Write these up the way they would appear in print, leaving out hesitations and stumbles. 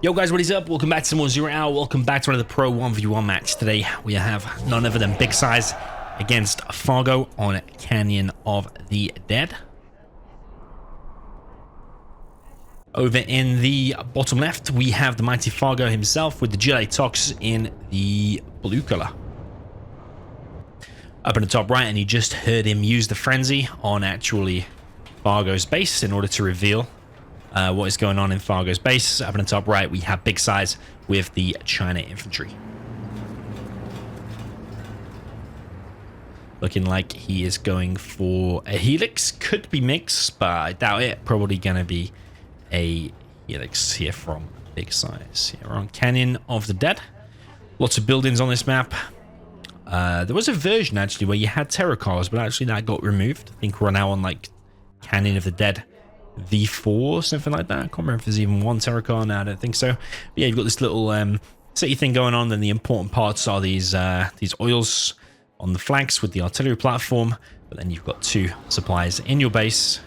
Yo guys, what is up? Welcome back to some more Zero Hour. Welcome back to another Pro 1v1 match. Today we have none other than Big SiZe against Fargo on Canyon of the Dead. Over in the bottom left, we have the mighty Fargo himself with the GLA Toxin in the blue color. Up in the top right, and you just heard him use the frenzy on actually Fargo's base in order to reveal what is going on in Fargo's base. Up in the top right, we have Big SiZe with the China Infantry. Looking like he is going for a Helix. Could be mixed, but I doubt it. Probably going to be a Helix here from Big SiZe. Here on Canyon of the Dead. Lots of buildings on this map. There was a version actually where you had terror cars, but actually that got removed. I think we're now on like Canyon of the Dead V4, something like that. I can't remember if there's even one terror car now. I don't think so. But yeah, you've got this little city thing going on. Then the important parts are these oils on the flanks with the artillery platform. But then you've got two supplies in your base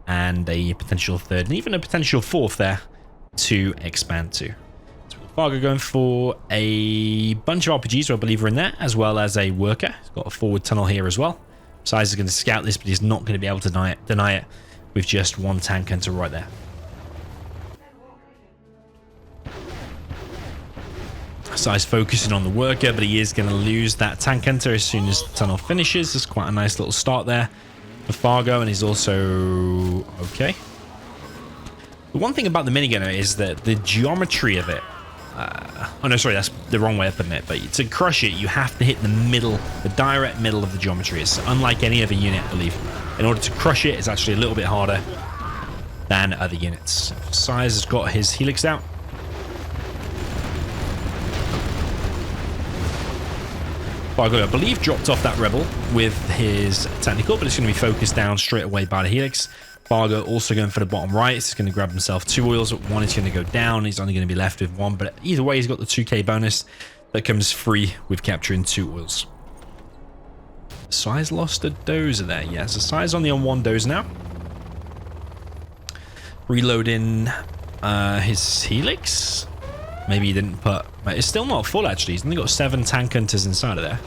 and a potential third and even a potential fourth there to expand to. So Fargo going for a bunch of RPGs, I believe, are in there, as well as a worker. He's got a forward tunnel here as well. SiZe is going to scout this, but he's not going to be able to deny it with just one tank hunter right there. SiZe focusing on the worker, but he is going to lose that tank hunter as soon as the tunnel finishes. It's quite a nice little start there for Fargo, and he's also okay. The one thing about the minigunner is that the geometry of it, oh no, sorry, that's the wrong way of putting it, but to crush it, you have to hit the middle, the direct middle of the geometry. It's unlike any other unit, I believe. In order to crush it, it's actually a little bit harder than other units. SiZe has got his Helix out. Fargo, I believe, dropped off that Rebel with his technical, but it's going to be focused down straight away by the Helix. Fargo also going for the bottom right. He's going to grab himself two oils. One is going to go down. He's only going to be left with one, but either way, he's got the 2k bonus that comes free with capturing two oils. SiZe lost a dozer there. Yeah, so SiZe only on one dozer now. Reloading his Helix. Maybe he didn't put... It's still not full, actually. He's only got 7 tank hunters inside of there.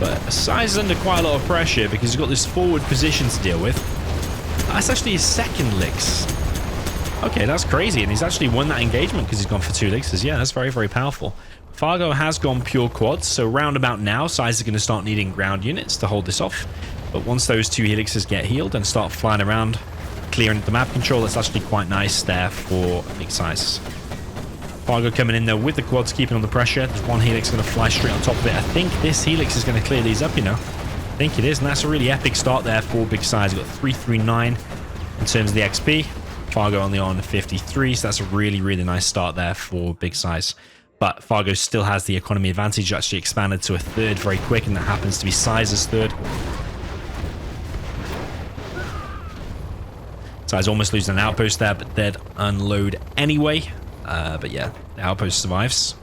But SiZe is under quite a lot of pressure because he's got this forward position to deal with. That's actually his second licks. Okay, that's crazy. And he's actually won that engagement because he's gone for 2 licks. Yeah, that's very, very powerful. Fargo has gone pure quads. So round about now, SiZe is going to start needing ground units to hold this off. But once those 2 helixes get healed and start flying around, clearing the map control, that's actually quite nice there for Big SiZe. Fargo coming in though with the quads, keeping on the pressure. There's one helix going to fly straight on top of it. I think this helix is going to clear these up, you know. I think it is, and that's a really epic start there for Big SiZe. Got 339 in terms of the XP. Fargo only on 53, so that's a really, really nice start there for Big SiZe. But Fargo still has the economy advantage. Actually expanded to a third very quick, and that happens to be SiZe's third. SiZe almost losing an outpost there, but they'd unload anyway. But yeah, the outpost survives.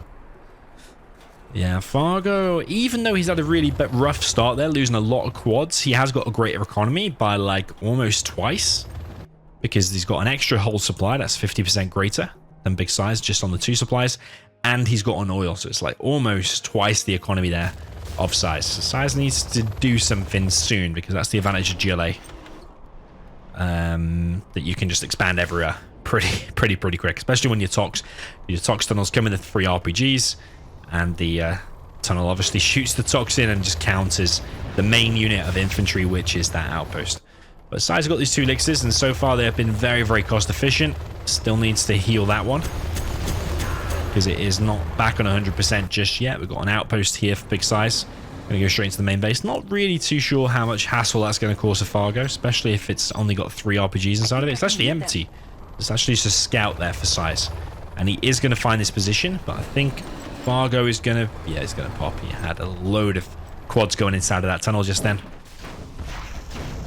Yeah, Fargo, even though he's had a really rough start there, losing a lot of quads, he has got a greater economy by like almost twice. Because he's got an extra whole supply that's 50% greater than Big SiZe just on the 2 supplies. And he's got an oil, so it's like almost twice the economy there of SiZe. So SiZe needs to do something soon because that's the advantage of GLA. That you can just expand everywhere pretty quick, especially when your Tox tunnels come in with 3 RPGs, and the tunnel obviously shoots the Toxin and just counters the main unit of infantry, which is that outpost. But SiZe has got these 2 elixirs, and so far they have been very, very cost efficient. Still needs to heal that one because it is not back on 100% just yet. We've got an outpost here for Big SiZe. Going to go straight into the main base. Not really too sure how much hassle that's going to cause for Fargo, especially if it's only got 3 RPGs inside of it. It's actually empty. It's actually just a scout there for SiZe. And he is going to find this position, but I think Fargo is going to... Yeah, he's going to pop. He had a load of quads going inside of that tunnel just then.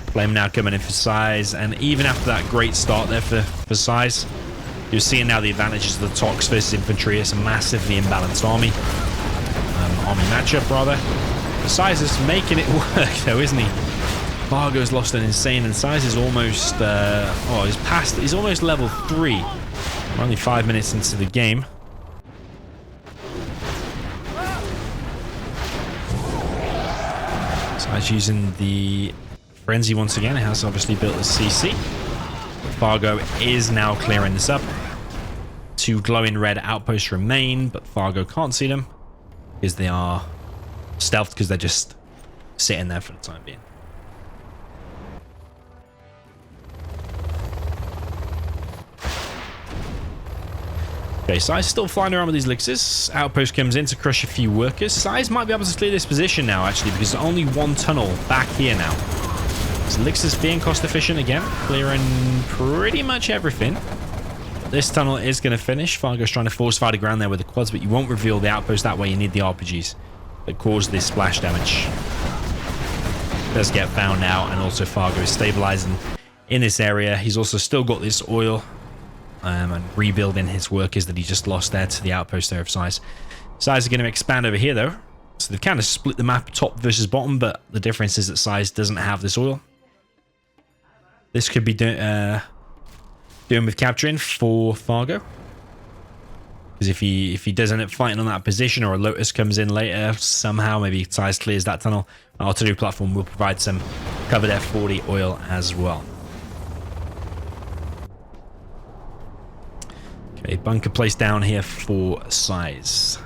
Flame now coming in for SiZe, and even after that great start there for SiZe, you're seeing now the advantages of the Tox versus Infantry. It's a massively imbalanced army. Army matchup, rather. SiZe is making it work, though, isn't he? Fargo's lost an insane, and SiZe is almost... he's almost level 3. We're only 5 minutes into the game. SiZe using the Frenzy once again. It has obviously built a CC. Fargo is now clearing this up. 2 glowing red outposts remain, but Fargo can't see them because they are stealthed, because they're just sitting there for the time being. Okay, SiZe still flying around with these elixirs. Outpost comes in to crush a few workers. SiZe might be able to clear this position now, actually, because there's only 1 tunnel back here now. So elixirs being cost efficient again, clearing pretty much everything. This tunnel is going to finish. Fargo's trying to force fire the ground there with the quads, but you won't reveal the outpost that way. You need the RPGs that cause this splash damage. It does get found now, and also Fargo is stabilizing in this area. He's also still got this oil. And rebuilding his workers that he just lost there to the outpost there of SiZe. SiZe are going to expand over here though. So they've kind of split the map top versus bottom, but the difference is that SiZe doesn't have this oil. This could be doing with capturing for Fargo. Because if he does end up fighting on that position, or a Lotus comes in later somehow, maybe SiZe clears that tunnel, an artillery platform will provide some cover there for the oil as well. Okay, bunker placed down here for SiZe.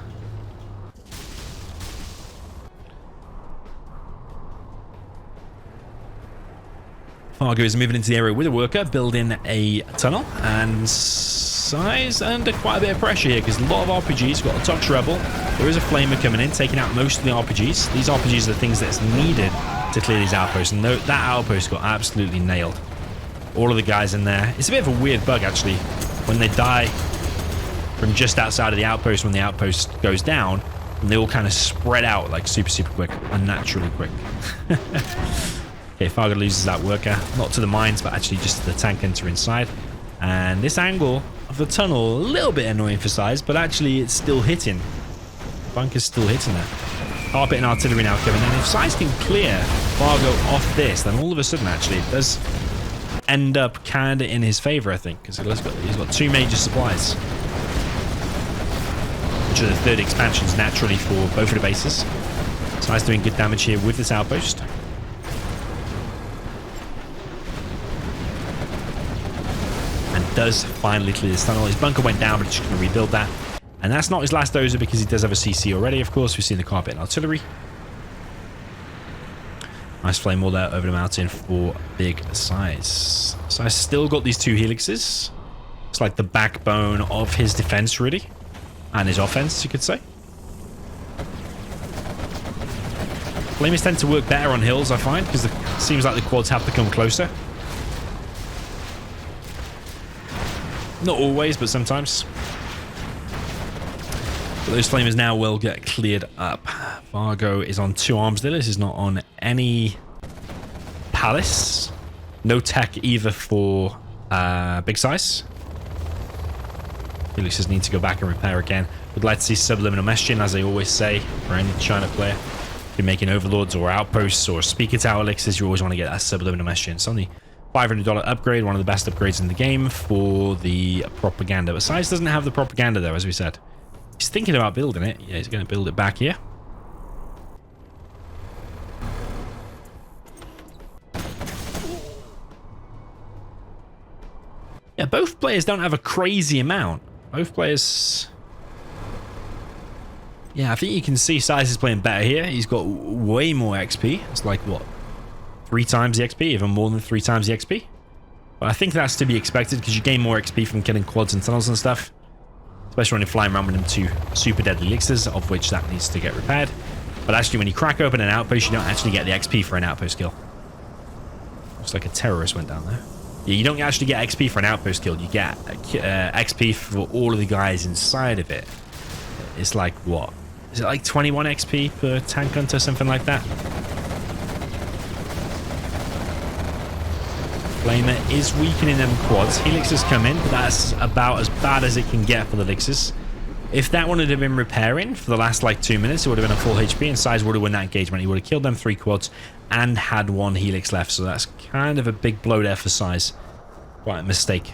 Fargo is moving into the area with a worker, building a tunnel, and SiZe under quite a bit of pressure here because a lot of RPGs. Got a Tox Rebel. There is a Flamer coming in, taking out most of the RPGs. These RPGs are the things that's needed to clear these outposts, and that outpost got absolutely nailed. All of the guys in there. It's a bit of a weird bug, actually. When they die from just outside of the outpost, when the outpost goes down, and they all kind of spread out like super quick, unnaturally quick. Okay, Fargo loses that worker, not to the mines, but actually just to the tank enter inside. And this angle of the tunnel, a little bit annoying for SiZe, but actually it's still hitting. Bunker's still hitting that. Carpet and artillery now coming in. If SiZe can clear Fargo off this, then all of a sudden actually it does end up kind of in his favor, I think, because he's got 2 major supplies, which are the 3rd expansions naturally for both of the bases. SiZe doing good damage here with this outpost. And does finally clear this tunnel. His bunker went down, but he's just going to rebuild that. And that's not his last dozer, because he does have a CC already, of course. We've seen the carpet and artillery. Nice flame wall there over the mountain for big SiZe. SiZe still got these 2 helixes. It's like the backbone of his defense, really. And his offense, you could say. Flamers tend to work better on hills, I find, because it seems like the quads have to come closer. Not always, but sometimes. But those flamers now will get cleared up. Fargo is on 2 arms there. This is not on any palace. No tech either for big SiZe. Felixes need to go back and repair again. Would like to see subliminal messaging, as I always say, for any China player. If you're making overlords or outposts or speaker tower elixirs, you always want to get that subliminal messaging. It's only $500 upgrade, one of the best upgrades in the game for the propaganda. But SiZe doesn't have the propaganda though, as we said. He's thinking about building it. Yeah, he's going to build it back here. Yeah, both players don't have a crazy amount. Both players... Yeah, I think you can see SiZe is playing better here. He's got way more XP. It's like, what? 3 times the XP? Even more than 3 times the XP? But I think that's to be expected, because you gain more XP from killing quads and tunnels and stuff. Especially when you're flying around with them 2 super deadly elixirs, of which that needs to get repaired. But actually, when you crack open an outpost, you don't actually get the XP for an outpost kill. Looks like a terrorist went down there. Yeah, you don't actually get XP for an outpost kill. You get XP for all of the guys inside of it. It's like, what? Is it like 21 XP per tank hunter, something like that? Flamer is weakening them quads. Helixes come in, but that's about as bad as it can get for the elixirs. If that one had been repairing for the last like 2 minutes, it would have been a full HP, and SiZe would have won that engagement. He would have killed them 3 quads and had 1 helix left. So that's kind of a big blow there for SiZe. Quite a mistake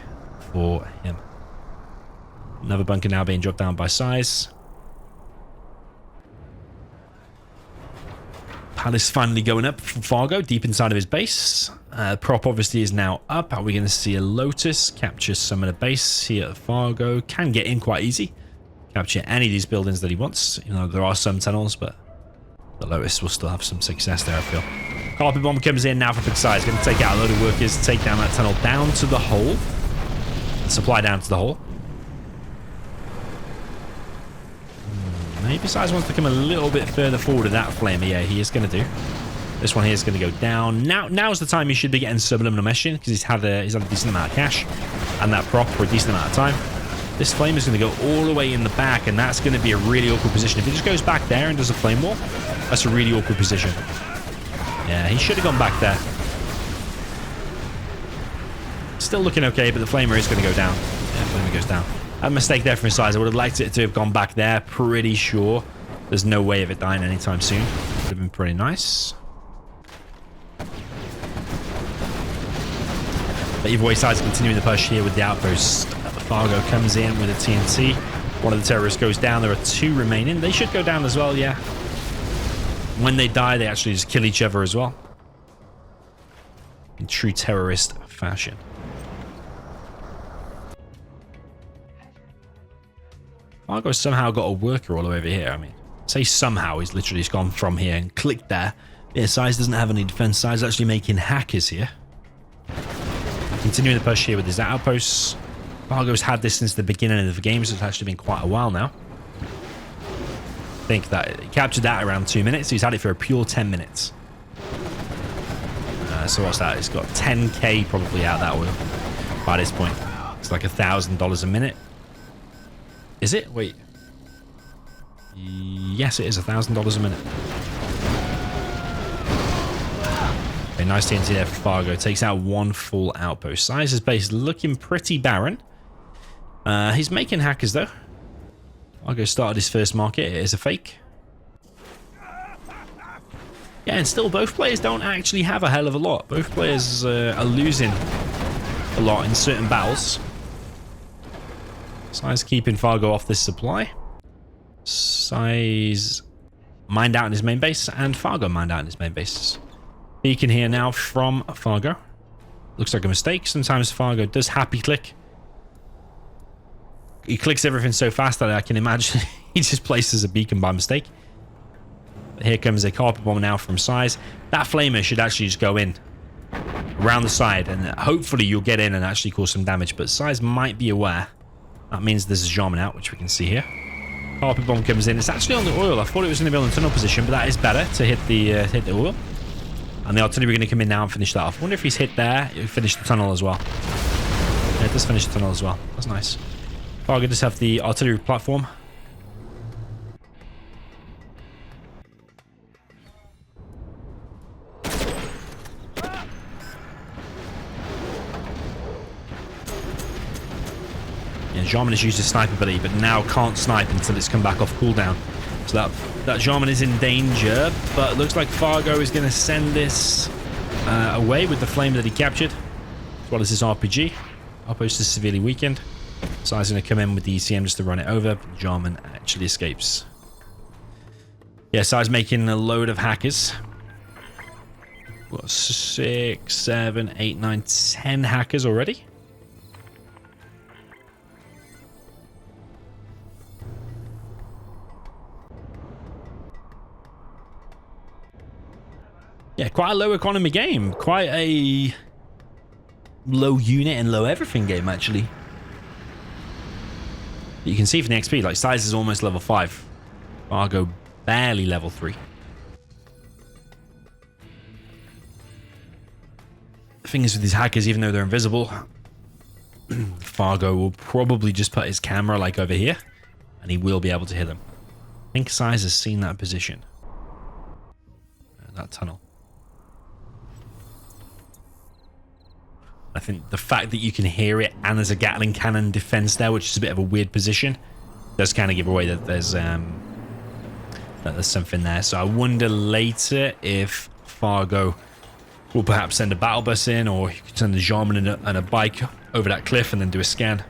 for him. Another bunker now being dropped down by SiZe. Palace finally going up from Fargo, deep inside of his base. Prop obviously is now up. Are we going to see a Lotus capture some of the base here at Fargo? Can get in quite easy. Capture any of these buildings that he wants. You know, there are some tunnels, but the Lotus will still have some success there, I feel. Carpet bomb comes in now for big size. Going to take out a load of workers, take down that tunnel down to the hole. Supply down to the hole. Maybe SiZe wants to come a little bit further forward of that flamer. Yeah, he is going to do. This one here is going to go down. Now's the time you should be getting subliminal meshing because he's had a decent amount of cash and that prop for a decent amount of time. This flame is going to go all the way in the back, and that's going to be a really awkward position. If he just goes back there and does a flame wall, that's a really awkward position. Yeah, he should have gone back there. Still looking okay, but the flamer is going to go down. Yeah, the flamer goes down. A mistake there from SiZe. I would have liked it to have gone back there. Pretty sure there's no way of it dying anytime soon. Would have been pretty nice. But either way, SiZe continuing the push here with the outpost. Fargo comes in with a TNT. One of the terrorists goes down. There are 2 remaining. They should go down as well, yeah. When they die, they actually just kill each other as well. In true terrorist fashion. Fargo somehow got a worker all the way over here. I mean, say somehow, he's literally just gone from here and clicked there. Yeah, SiZe doesn't have any defense. SiZe actually making hackers here. Continuing the push here with his outposts. Fargo's had this since the beginning of the game, so it's actually been quite a while now. I think that he captured that around 2 minutes. He's had it for a pure 10 minutes. So what's that? He's got 10k probably out that oil by this point. It's like $1,000 a minute. Is it? Wait. Yes, it is $1,000 a minute. Okay, nice TNT there for Fargo. Takes out 1 full outpost. SiZe's base looking pretty barren. He's making hackers though. Fargo started his first market. It is a fake. Yeah, and still both players don't actually have a hell of a lot. Both players are losing a lot in certain battles. SiZe keeping Fargo off this supply. SiZe mined out in his main base, and Fargo mined out in his main base. Beacon here now from Fargo. Looks like a mistake. Sometimes Fargo does happy click. He clicks everything so fast that I can imagine he just places a beacon by mistake. But here comes a carpet bomb now from SiZe. That flamer should actually just go in around the side, and hopefully you'll get in and actually cause some damage. But SiZe might be aware. That means there's a Jarman out, which we can see here. Carpet bomb comes in. It's actually on the oil. I thought it was going to be on the tunnel position, but that is better to hit the oil. And the artillery are going to come in now and finish that off. I wonder if he's hit there, it'll finish the tunnel as well. Yeah, it does finish the tunnel as well. That's nice. Fargo does have the artillery platform. Yeah, Jarman has used his sniper ability, but now can't snipe until it's come back off cooldown. So that Jarman is in danger, but it looks like Fargo is going to send this away with the flame that he captured, as well as his RPG. Outpost is severely weakened. SiZe is going to come in with the ECM just to run it over. Jarman actually escapes. Yeah, SiZe making a load of hackers. What, 6, 7, 8, 9, 10 hackers already? Yeah, quite a low economy game. Quite a low unit and low everything game, actually. You can see from the XP, like, SiZe is almost level 5. Fargo barely level 3. The thing is with these hackers, even though they're invisible, Fargo will probably just put his camera, like, over here, and he will be able to hit them. I think SiZe has seen that position. That tunnel. I think the fact that you can hear it and there's a Gatling cannon defense there, which is a bit of a weird position, does kind of give away that there's something there. So I wonder later if Fargo will perhaps send a battle bus in, or you could send a Jarman and a bike over that cliff and then do a scan.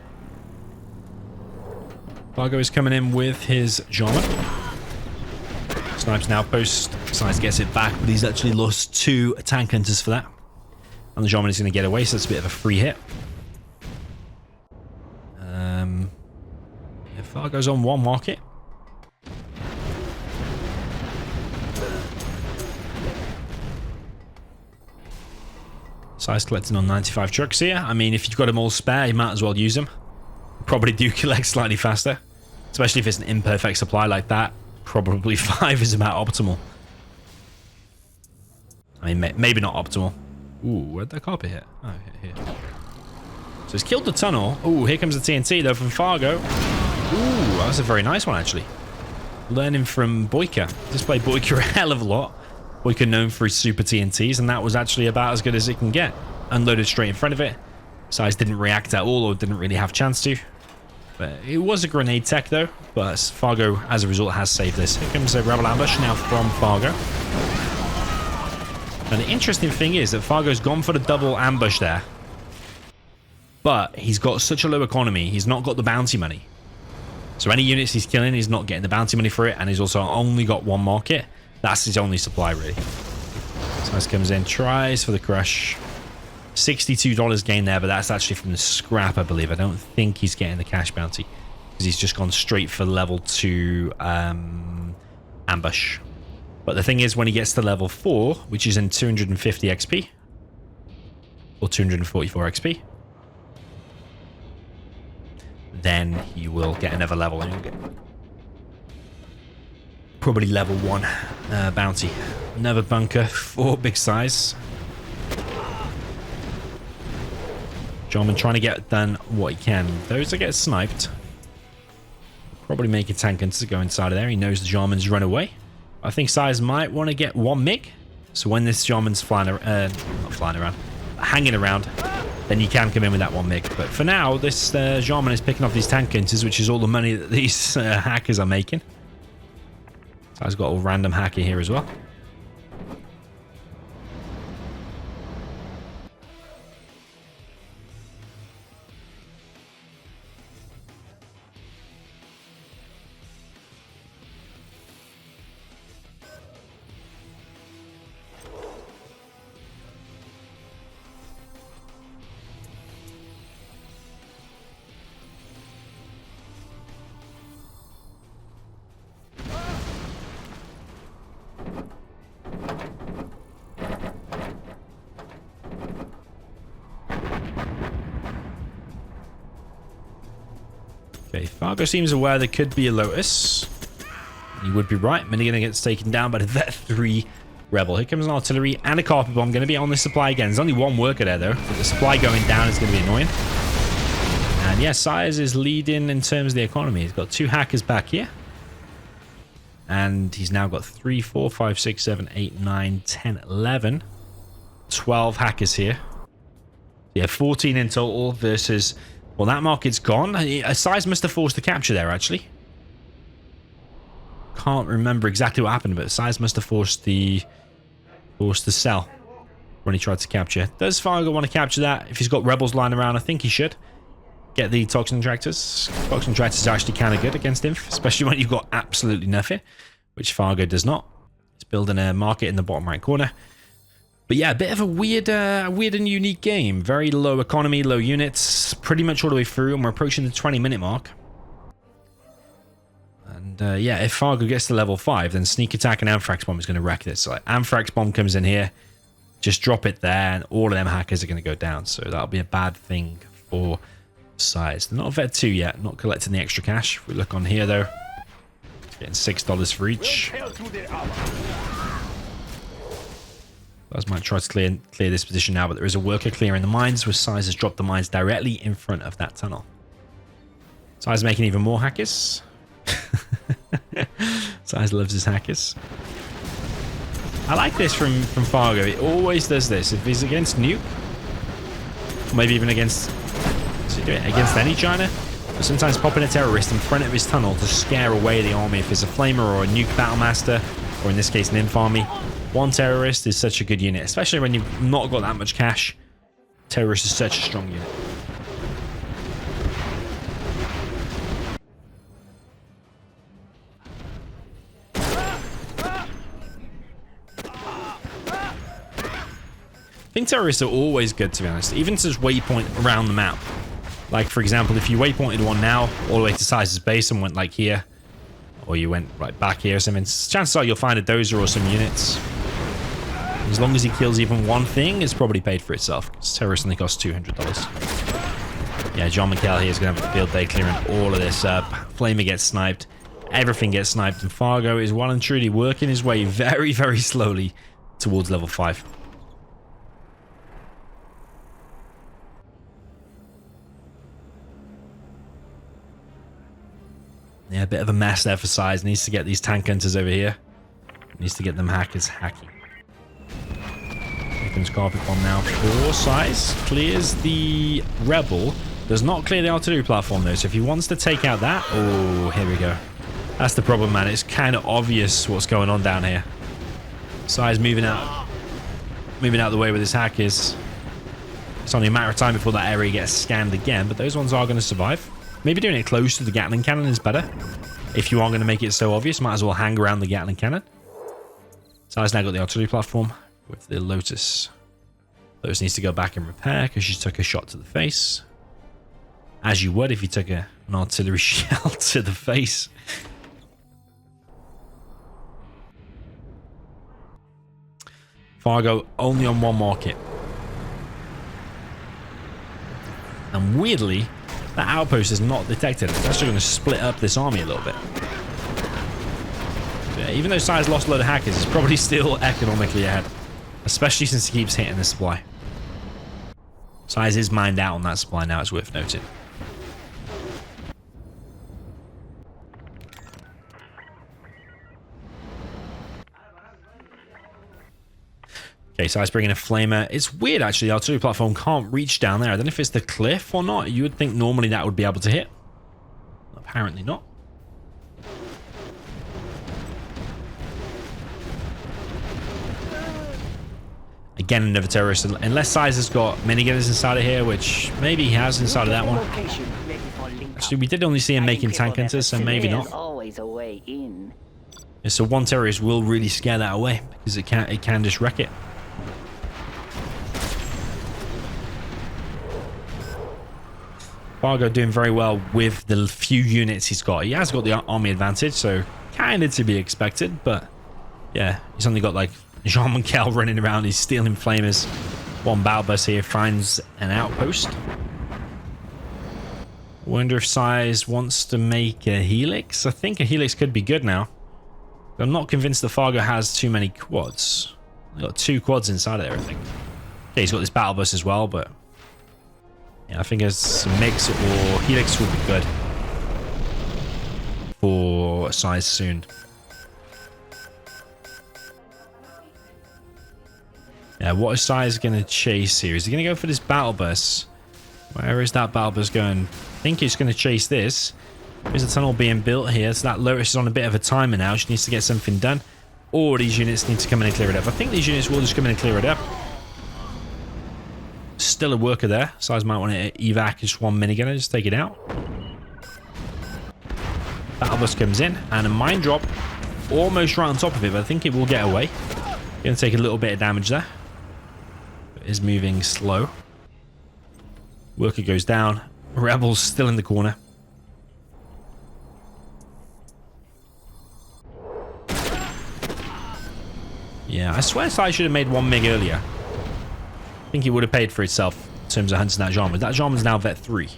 Fargo is coming in with his Jarman. Snipes now post. SiZe gets it back, but he's actually lost 2 tank hunters for that. And the Jarman is going to get away, so it's a bit of a free hit. Yeah, Fargo's on 1 market. SiZe collecting on 95 trucks here. I mean, if you've got them all spare, you might as well use them. Probably do collect slightly faster, especially if it's an imperfect supply like that. Probably 5 is about optimal. I mean, maybe not optimal. Ooh, where'd that carpet hit? Oh, here. So he's killed the tunnel. Ooh, here comes the TNT though from Fargo. Ooh, that's a very nice one actually. Learning from Boyka. Just played Boyka a hell of a lot. Boyka known for his super TNTs, and that was actually about as good as it can get. Unloaded straight in front of it. SiZe didn't react at all, or didn't really have a chance to. But it was a grenade tech though, but Fargo as a result has saved this. Here comes a rebel ambush now from Fargo. And the interesting thing is that Fargo's gone for the double ambush there. But he's got such a low economy, he's not got the bounty money. So any units he's killing, he's not getting the bounty money for it, and he's also only got 1 market. That's his only supply, really. SiZe comes in, tries for the crush. $62 gain there, but that's actually from the scrap, I believe. I don't think he's getting the cash bounty, because he's just gone straight for level 2 ambush. But the thing is, when he gets to level 4, which is in 250 XP, or 244 XP, then he will get another level, and he'll get probably level 1 bounty. Another bunker for big size. Jarman trying to get done what he can. Those that get sniped probably make a tank to go inside of there. He knows the Jarman's run away. I think SiZe might want to get 1 MiG. So when this Jarman's hanging around, then you can come in with that 1 MiG. But for now, this Jarman is picking off these tank hunters, which is all the money that these hackers are making. SiZe's got a random hacker here as well. Okay, Fargo seems aware there could be a Lotus. He would be right. Minigun gets taken down by the Vet 3 Rebel. Here comes an artillery and a carpet bomb. Going to be on this supply again. There's only 1 worker there, though. But the supply going down is going to be annoying. And yeah, SiZe is leading in terms of the economy. He's got 2 hackers back here. And he's now got 3, 4, 5, 6, 7, 8, 9, 10, 11. 12 hackers here. Yeah, 14 in total versus... Well, that market's gone. SiZe must have forced the capture there, actually. Can't remember exactly what happened, but SiZe must have forced the sell when he tried to capture. Does Fargo want to capture that? If he's got rebels lying around, I think he should. Get the Toxin tractors. Toxin tractors are actually kind of good against Inf, especially when you've got absolutely nothing, which Fargo does not. He's building a market in the bottom right corner. But yeah, a bit of a weird and unique game. Very low economy, low units, pretty much all the way through, and we're approaching the 20-minute mark. And yeah, if Fargo gets to level 5, then Sneak Attack and Anthrax Bomb is going to wreck this. So like, Anthrax Bomb comes in here, just drop it there, and all of them hackers are going to go down. So that'll be a bad thing for SiZe. They're not Vet 2 yet, not collecting the extra cash. If we look on here, though, getting $6 for each. SiZe might try to clear this position now, but there is a worker clearing the mines, where SiZe has dropped the mines directly in front of that tunnel. SiZe making even more hackers. SiZe loves his hackers. I like this from Fargo. He always does this. If he's against Nuke, maybe even against... Does he do it against any China? But sometimes popping a terrorist in front of his tunnel to scare away the army. If there's a Flamer or a Nuke Battlemaster, or in this case an Inf army, 1 terrorist is such a good unit, especially when you've not got that much cash. Terrorist is such a strong unit. terrorists are always good, to be honest, even to just waypoint around the map. Like, for example, if you waypointed one now all the way to SiZe's base and went like here, or you went right back here or something, chances are you'll find a dozer or some units. As long as he kills even one thing, it's probably paid for itself, because terrorists only cost $200. Yeah, John McKell here is going to have a field day clearing all of this up. Flamer gets sniped. Everything gets sniped, and Fargo is well and truly working his way very, very slowly towards level 5. Yeah, a bit of a mess there for SiZe. Needs to get these tank hunters over here. Needs to get them hackers hacking. Here comes carpet bomb now for SiZe. Clears the rebel. Does not clear the artillery platform though, so if he wants to take out that... Oh, here we go. That's the problem, man. It's kind of obvious what's going on down here. SiZe moving out of the way with his hackers. It's only a matter of time before that area gets scanned again, but those ones are going to survive. Maybe doing it close to the Gatling cannon is better. If you are going to make it so obvious, might as well hang around the Gatling cannon. SiZe now got the artillery platform with the Lotus. Lotus needs to go back and repair because she took a shot to the face. As you would if you took an artillery shell to the face. Fargo only on one market. And weirdly, that outpost is not detected. It's actually going to split up this army a little bit. So yeah, even though SiZe lost a load of hackers, it's probably still economically ahead. Especially since he keeps hitting the supply. SiZe is mined out on that supply now, it's worth noting. Okay, SiZe bringing a flamer. It's weird, actually. The artillery platform can't reach down there. I don't know if it's the cliff or not. You would think normally that would be able to hit. Apparently not. Again, another terrorist. Unless SiZe has got minigunners inside of here, which maybe he has inside of that one. Actually, we did only see him making tank hunters, so maybe not. Yeah, so one terrorist will really scare that away because it can just wreck it. Fargo doing very well with the few units he's got. He has got the army advantage, so kind of to be expected, but yeah, he's only got like Jean Monkel running around. He's stealing flamers. One battle bus here finds an outpost. Wonder if SiZe wants to make a helix. I think a helix could be good now. But I'm not convinced that Fargo has too many quads. He's got 2 quads inside of there, I think. Okay, he's got this battle bus as well, but yeah, I think a mix or helix would be good for SiZe soon. Yeah, what is SiZe going to chase here? Is he going to go for this battle bus? Where is that battle bus going? I think he's going to chase this. There's a tunnel being built here, so that Lotus is on a bit of a timer now. She needs to get something done. Or these units need to come in and clear it up. I think these units will just come in and clear it up. Still a worker there. SiZe might want to evac just one minigunner, just take it out. Battle bus comes in, and a mine drop almost right on top of it, but I think it will get away. Going to take a little bit of damage there. It is moving slow. Worker goes down. Rebel's still in the corner. Yeah, I swear SiZe should have made one MiG earlier. I think it would have paid for itself in terms of hunting that genre. That genre's now vet 3.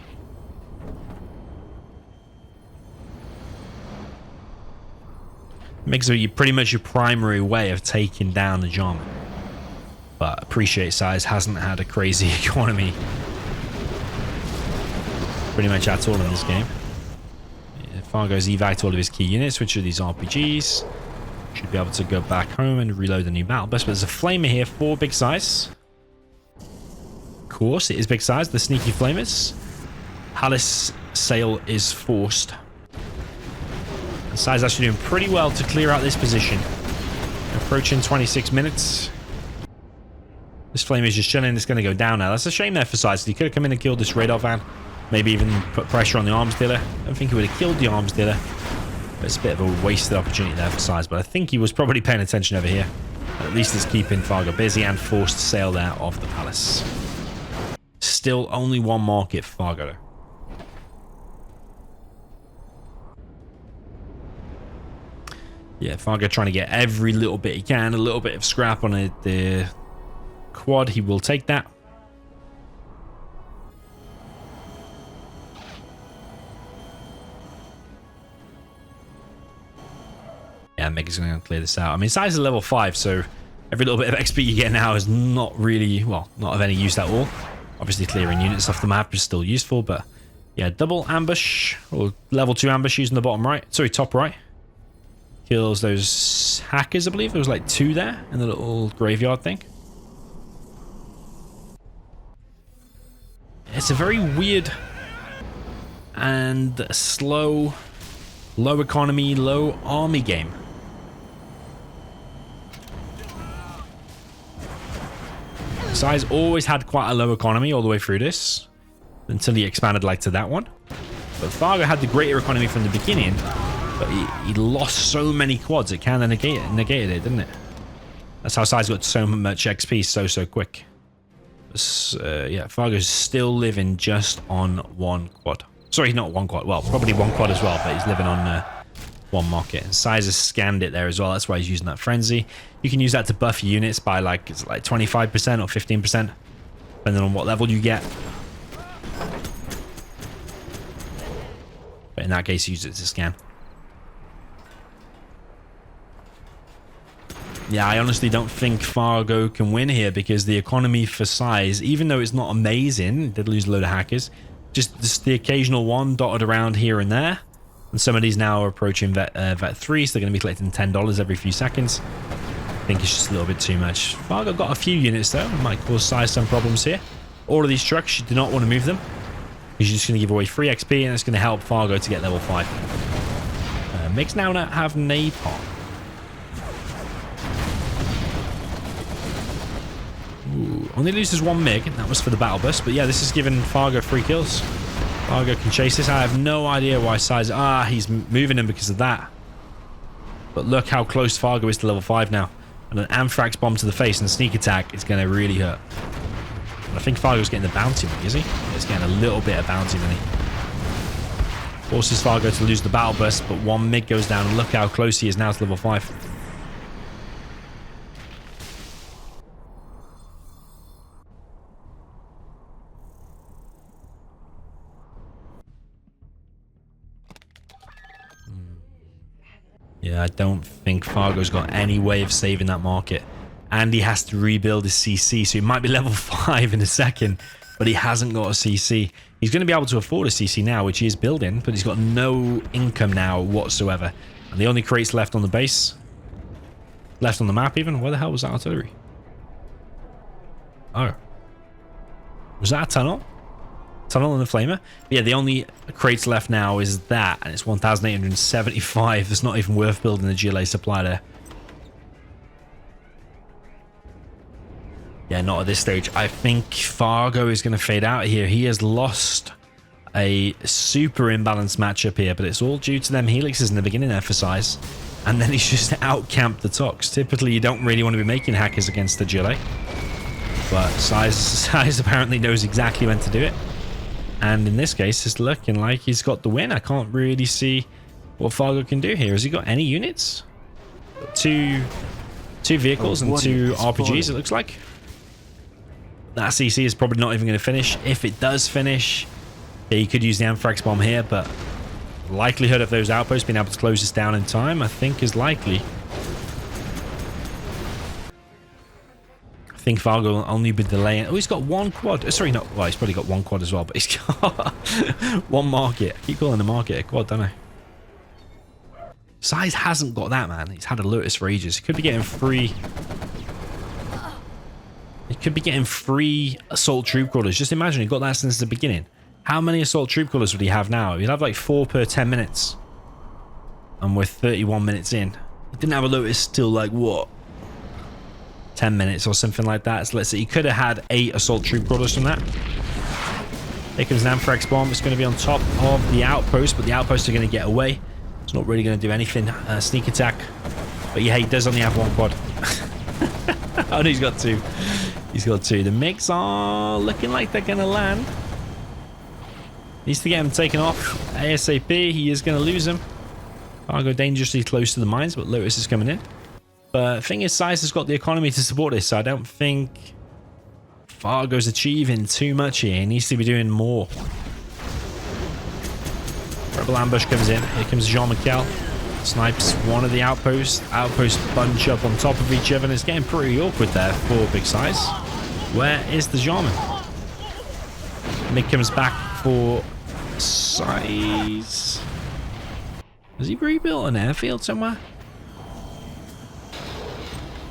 MiGs are pretty much your primary way of taking down the genre. But appreciate SiZe hasn't had a crazy economy pretty much at all in this game. Yeah, Fargo's evac all of his key units, which are these RPGs. Should be able to go back home and reload the new battle bus. But there's a flamer here for Big SiZe. Of course, it is Big SiZe, the sneaky flamers. Palace sale is forced. And SiZe actually doing pretty well to clear out this position. Approaching 26 minutes. This flame is just chilling. It's going to go down now. That's a shame there for SiZe. He could have come in and killed this radar van. Maybe even put pressure on the arms dealer. I don't think he would have killed the arms dealer. But it's a bit of a wasted opportunity there for SiZe. But I think he was probably paying attention over here. at least it's keeping Fargo busy and forced to sail out of the palace. Still only one market for Fargo though. Yeah, Fargo trying to get every little bit he can, a little bit of scrap on the quad. He will take that. Yeah, Mega's going to clear this out. I mean, SiZe is level 5, so every little bit of XP you get now is not really, well, not of any use at all. Obviously, clearing units off the map is still useful, but yeah, double ambush, or level 2 ambush using the bottom right. Sorry, top right. Kills those hackers, I believe. There was like 2 there in the little graveyard thing. It's a very weird and slow, low economy, low army game. SiZe always had quite a low economy all the way through this, until he expanded like to that one. But Fargo had the greater economy from the beginning, but he lost so many quads, it kind of negated it, didn't it? That's how SiZe got so much XP so quick. Yeah, Fargo's still living just on 1 quad. Sorry, not 1 quad. Well, probably 1 quad as well, but he's living on 1 market. And SiZe has scanned it there as well. That's why he's using that frenzy. You can use that to buff your units by like, it's like 25% or 15%, depending on what level you get. But in that case, use it to scan. Yeah, I honestly don't think Fargo can win here because the economy for SiZe, even though it's not amazing, it did lose a load of hackers, just the occasional one dotted around here and there. And some of these now are approaching Vet 3, so they're going to be collecting $10 every few seconds. I think it's just a little bit too much. Fargo got a few units though. It might cause SiZe some problems here. All of these trucks, you do not want to move them, because you're just going to give away free XP, and it's going to help Fargo to get level 5. MiGs now have napalm. Ooh, only loses 1 MiG, and that was for the battle bus. But yeah, this is giving Fargo 3 kills. Fargo can chase this. I have no idea why SiZe... he's moving him because of that. But look how close Fargo is to level 5 now. And an Anthrax bomb to the face and sneak attack is going to really hurt. And I think Fargo's getting the bounty money, is he? Yeah, he's getting a little bit of bounty money. Forces Fargo to lose the battle bus, but 1 MiG goes down. And look how close he is now to level 5. Yeah, I don't think Fargo's got any way of saving that market. And he has to rebuild his CC, so he might be level 5 in a second, but he hasn't got a CC. He's going to be able to afford a CC now, which he is building, but he's got no income now whatsoever. And the only crates left on the base, left on the map even, where the hell was that artillery? Oh. Was that a tunnel? Tunnel and the flamer? But yeah, the only crates left now is that, and it's 1,875. It's not even worth building the GLA supply there. Yeah, not at this stage. I think Fargo is going to fade out here. He has lost a super imbalanced matchup here, but it's all due to them helixes in the beginning there for SiZe. And then he's just out-camped the Tox. Typically, you don't really want to be making hackers against the GLA. But SiZe apparently knows exactly when to do it. And in this case, it's looking like he's got the win. I can't really see what Fargo can do here. Has he got any units? Two vehicles and 2 RPGs, it looks like. That CC is probably not even going to finish. If it does finish, yeah, you could use the Anthrax bomb here, but likelihood of those outposts being able to close this down in time, I think, is likely. I think Fargo will only be delaying. Oh, he's got 1 quad. Sorry, not. Well, he's probably got 1 quad as well, but he's got 1 market. I keep calling the market a quad, don't I? SiZe hasn't got that, man. He's had a Lotus for ages. He could be getting free. He could be getting free assault troop crawlers. Just imagine he got that since the beginning. How many assault troop crawlers would he have now? He'd have like 4 per 10 minutes. And we're 31 minutes in. He didn't have a Lotus till like what? 10 minutes or something like that. So let's say he could have had 8 assault troop crawlers from that. Here comes an Anthrax bomb. It's going to be on top of the outpost, but the outposts are going to get away. It's not really going to do anything. Sneak attack. But yeah, he does only have 1 quad. Oh, no, he's got two. He's got two. The MiGs are looking like they're going to land. Needs to get him taken off ASAP. He is going to lose him. Fargo dangerously close to the mines, but Lotus is coming in. But the thing is, SiZe has got the economy to support this, so I don't think Fargo's achieving too much here. He needs to be doing more. Rebel ambush comes in. Here comes Jean-Michel. Snipes one of the outposts. Outposts bunch up on top of each other, and it's getting pretty awkward there for Big SiZe. Where is the Jarman? Mick comes back for SiZe. Has he rebuilt an airfield somewhere?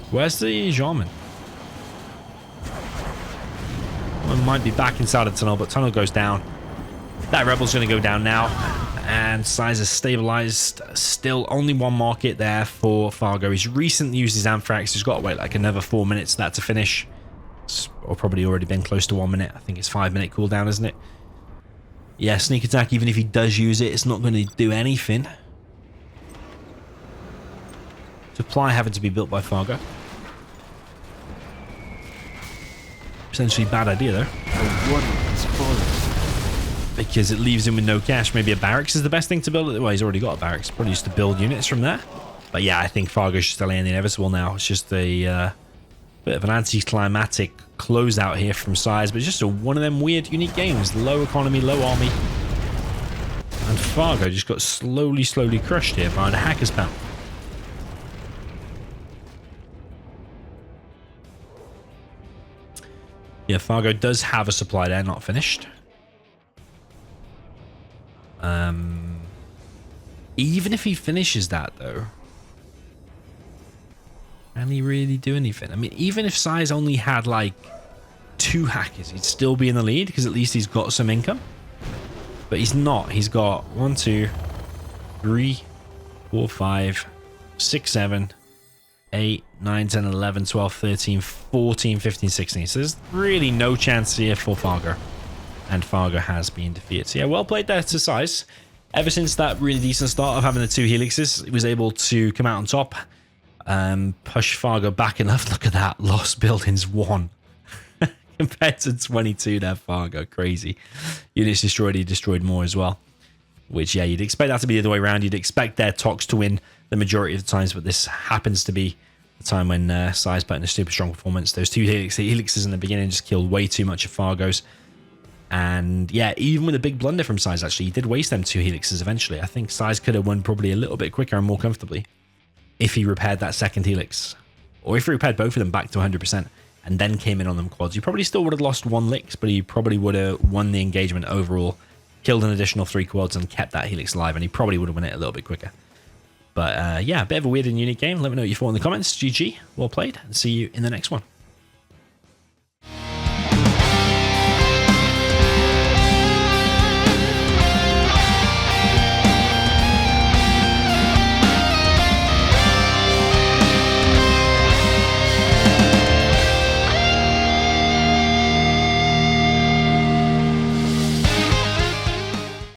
Where's the Jarman? One might be back inside the tunnel, but tunnel goes down. That Rebel's going to go down now. And SiZe is stabilized. Still only one market there for Fargo. He's recently used his Anthrax. He's got to wait like another 4 minutes for that to finish. Or probably already been close to 1 minute. I think it's 5-minute cooldown, isn't it? Yeah, sneak attack, even if he does use it, it's not going to do anything. Supply having to be built by Fargo. Potentially bad idea though. Because it leaves him with no cash. Maybe a barracks is the best thing to build. Well, he's already got a barracks. Probably used to build units from there. But yeah, I think Fargo's just delaying the inevitable now. It's just a bit of an anticlimactic closeout here from SiZe, but it's just one of them weird, unique games. Low economy, low army. And Fargo just got slowly crushed here by the hacker spam. Yeah, Fargo does have a supply there, not finished. Even if he finishes that, though, can he really do anything? I mean, even if SiZe only had, like, 2 hackers, he'd still be in the lead, because at least he's got some income. But he's not. He's got 1, 2, 3, 4, 5, 6, 7, 8, 9, 10, 11, 12, 13, 14, 15, 16. So there's really no chance here for Fargo. And Fargo has been defeated. So yeah, well played there to SiZe. Ever since that really decent start of having the 2 helixes, he was able to come out on top. Push Fargo back enough. Look at that. Lost buildings 1. Compared to 22 there, Fargo. Crazy. Units destroyed, he destroyed more as well. Which, yeah, you'd expect that to be the other way around. You'd expect their Tox to win the majority of the times, but this happens to be the time when SiZe put in a super strong performance. Those 2 helixes in the beginning just killed way too much of Fargo's. And yeah, even with a big blunder from SiZe, actually, he did waste them 2 helixes eventually. I think SiZe could have won probably a little bit quicker and more comfortably if he repaired that second helix. Or if he repaired both of them back to 100% and then came in on them quads. He probably still would have lost 1 licks, but he probably would have won the engagement overall, killed an additional 3 quads and kept that helix alive, and he probably would have won it a little bit quicker. But yeah, a bit of a weird and unique game. Let me know what you thought in the comments. GG, well played, and see you in the next one.